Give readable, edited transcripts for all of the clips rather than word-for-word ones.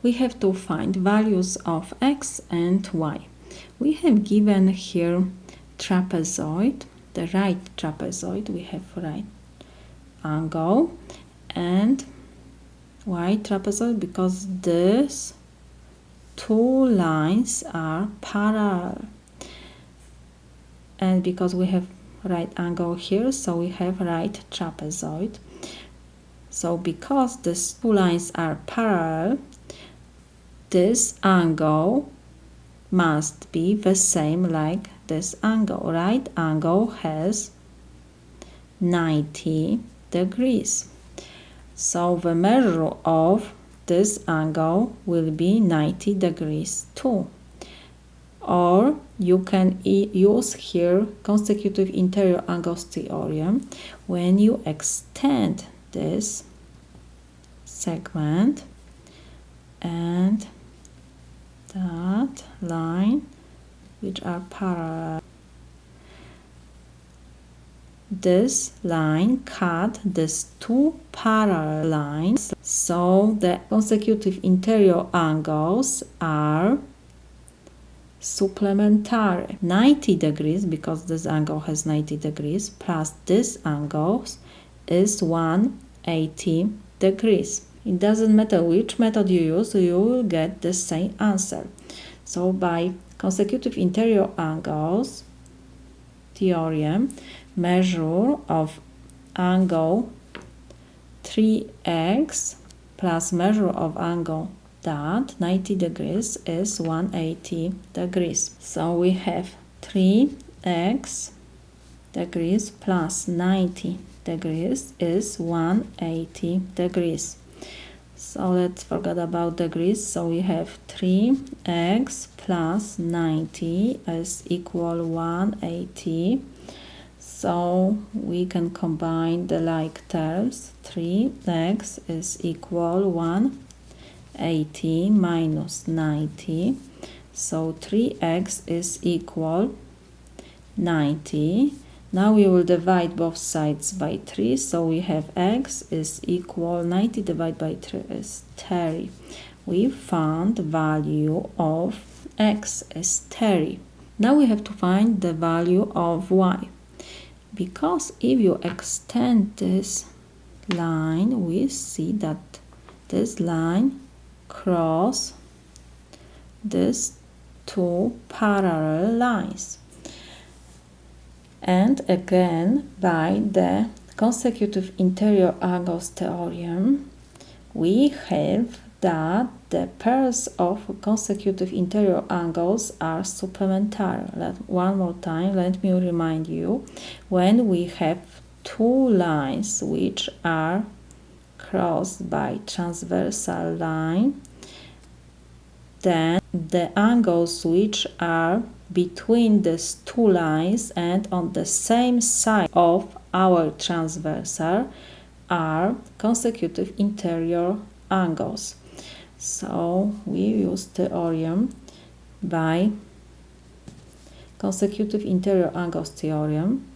We have to find values of x and y. We have given here trapezoid, the right trapezoid, we have right angle, and y trapezoid because these two lines are parallel. And because we have right angle here, so we have right trapezoid. So because these two lines are parallel, this angle must be the same like this angle. Right angle has 90 degrees. So the measure of this angle will be 90 degrees too. Or you can use here consecutive interior angles theorem when you extend this segment and that line which are parallel. This line cut these two parallel lines, so the consecutive interior angles are supplementary. 90 degrees, because this angle has 90 degrees, plus this angle is 180 degrees. It doesn't matter which method you use, you will get the same answer. So by consecutive interior angles theorem, measure of angle 3x plus measure of angle that 90 degrees is 180 degrees. So we have 3x degrees plus 90 degrees is 180 degrees. So let's forget about degrees. So we have 3x plus 90 is equal 180. So we can combine the like terms. 3x is equal 180 minus 90. So 3x is equal 90. Now we will divide both sides by 3, so we have x is equal 90 divided by 3 is 30. We found the value of x is 30. Now we have to find the value of y. Because if you extend this line, we see that this line crosses these two parallel lines. And again, by the consecutive interior angles theorem, we have that the pairs of consecutive interior angles are supplementary. One more time, let me remind you, when we have two lines which are crossed by transversal line, then the angles which are between these two lines and on the same side of our transversal are consecutive interior angles. So we use theorem by consecutive interior angles theorem.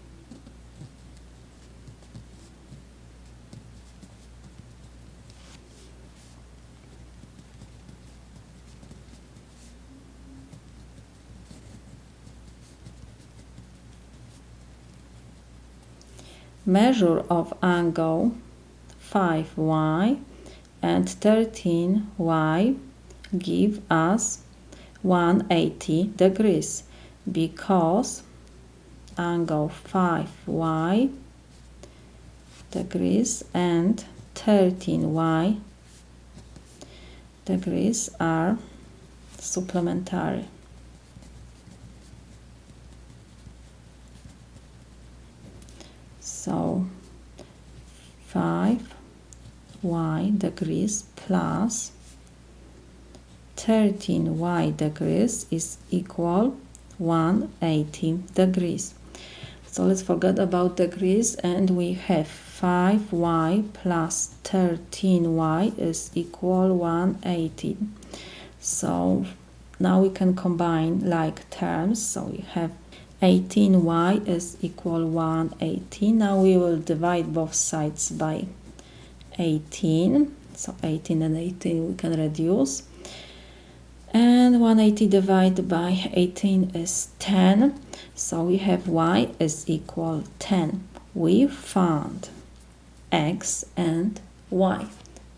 Measure of angle 5y and 13y give us 180 degrees because angle 5y degrees and 13y degrees are supplementary. So 5y degrees plus 13y degrees is equal 180 degrees. So let's forget about degrees and we have 5y plus 13y is equal 180. So now we can combine like terms. So we have 18y is equal 180. Now we will divide both sides by 18. So 18 and 18 we can reduce. And 180 divided by 18 is 10. So we have y is equal 10. We found x and y.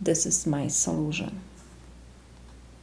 This is my solution.